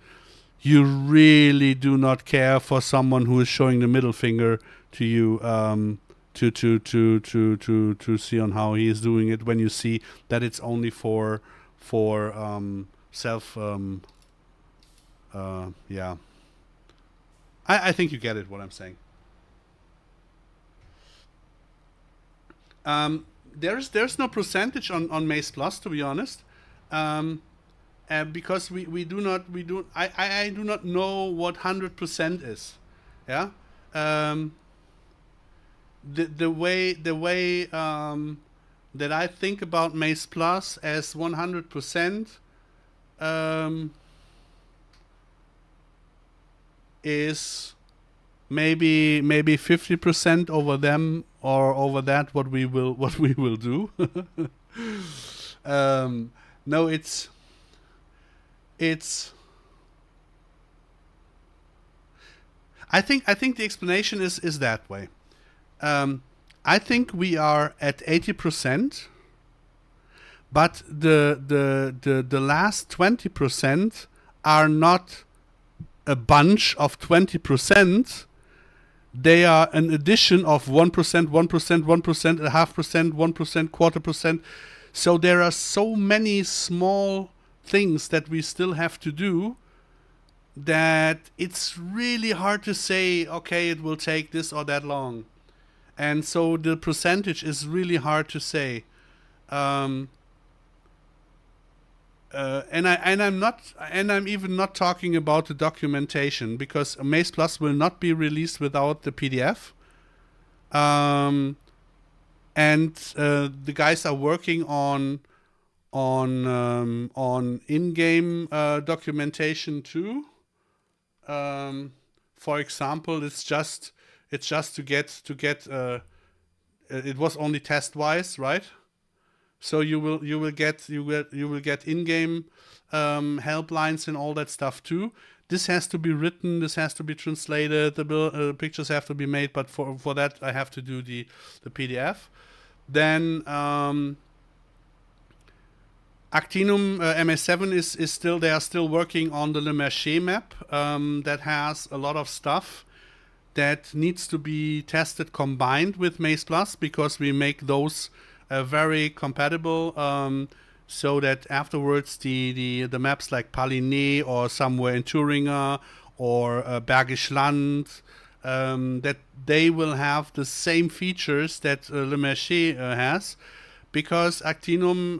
S1: you really do not care for someone who is showing the middle finger to you, to see on how he is doing it, when you see that it's only for self. Yeah. I think you get it, what I'm saying. There's no percentage on MaizePlus, to be honest, because we do not I do not know what 100% is. Yeah. The way that I think about MaizePlus as 100% is maybe 50% over them or over that what we will do. No, it's I think the explanation is that way. I think we are at 80%, but the last 20% are not a bunch of 20%. They are an addition of 1%, 1%, 1%, 0.5%, 1%, 1/4%. So there are so many small things that we still have to do that it's really hard to say, okay, it will take this or that long. And so the percentage is really hard to say. And I'm even not talking about the documentation, because MaizePlus will not be released without the PDF. And the guys are working on in-game documentation too. For example, it's just to get it was only test-wise, right? So you will get in-game helplines and all that stuff too. This has to be written. This has to be translated. The pictures have to be made. But for that, I have to do the PDF. Then Actinum MA7 is still, they are still working on the Le Marché map that has a lot of stuff that needs to be tested combined with MaizePlus, because we make those very compatible, so that afterwards the maps like Palinné or somewhere in Thuringia or Bergisch Land, that they will have the same features that Le Marché has, because Actinum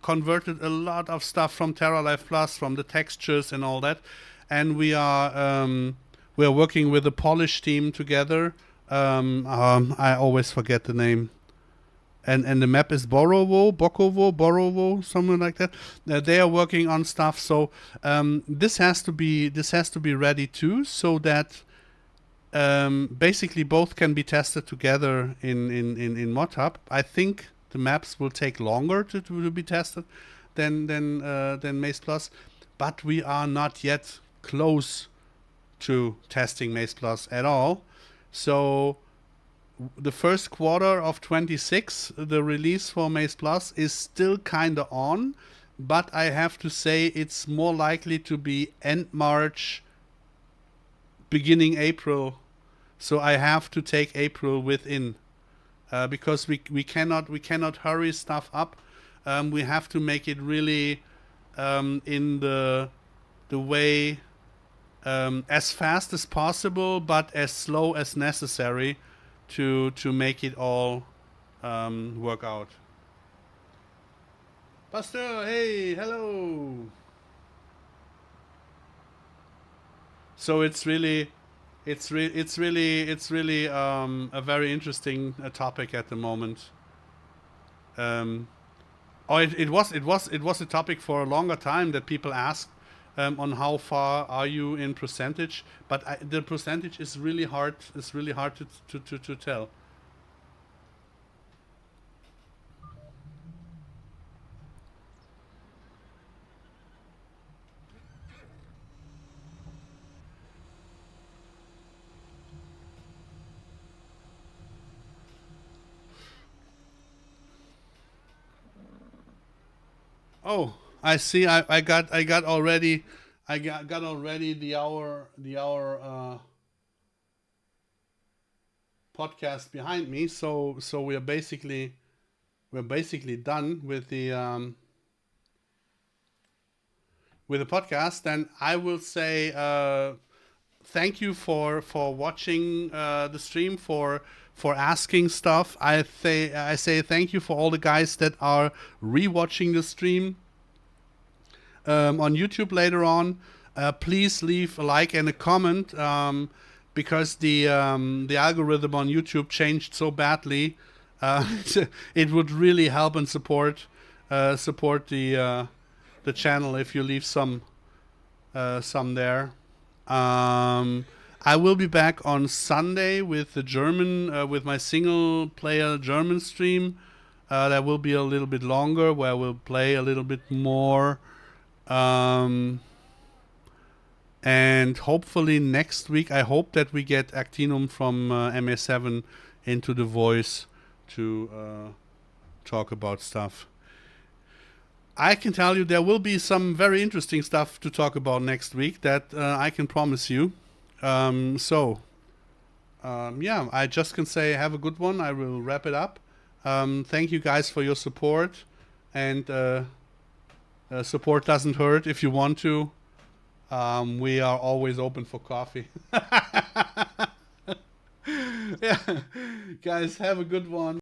S1: converted a lot of stuff from TerraLife Plus, from the textures and all that, and we are working with the Polish team together. I always forget the name. And the map is Borovo, something like that. They are working on stuff, so this has to be ready too, so that basically both can be tested together in ModHub. I think the maps will take longer to be tested than MaizePlus, but we are not yet close to testing MaizePlus at all. So the first quarter of 26, the release for MaizePlus is still kind of on, but I have to say it's more likely to be end March, beginning April. So I have to take April within, because we cannot hurry stuff up. We have to make it really in the way as fast as possible, but as slow as necessary to make it all work out. Pastor, hey, hello. So it's really a very interesting topic at the moment. It was a topic for a longer time that people asked on how far are you in percentage, but the percentage is really hard. It's really hard to tell. Oh, I see. I got already. I got already the hour podcast behind me. So we're basically done with the podcast. And I will say thank you for watching the stream, for asking stuff. I say thank you for all the guys that are rewatching the stream on YouTube later on. Please leave a like and a comment, because the algorithm on YouTube changed so badly. It would really help and support the channel if you leave some there. I will be back on Sunday with the German, with my single player German stream. That will be a little bit longer, where we'll play a little bit more. And hopefully next week, I hope that we get Actinum from MA7 into the voice to talk about stuff. I can tell you there will be some very interesting stuff to talk about next week, that I can promise you. Yeah, I just can say have a good one. I will wrap it up. Thank you guys for your support, and support doesn't hurt if you want to. We are always open for coffee. Yeah, guys, have a good one.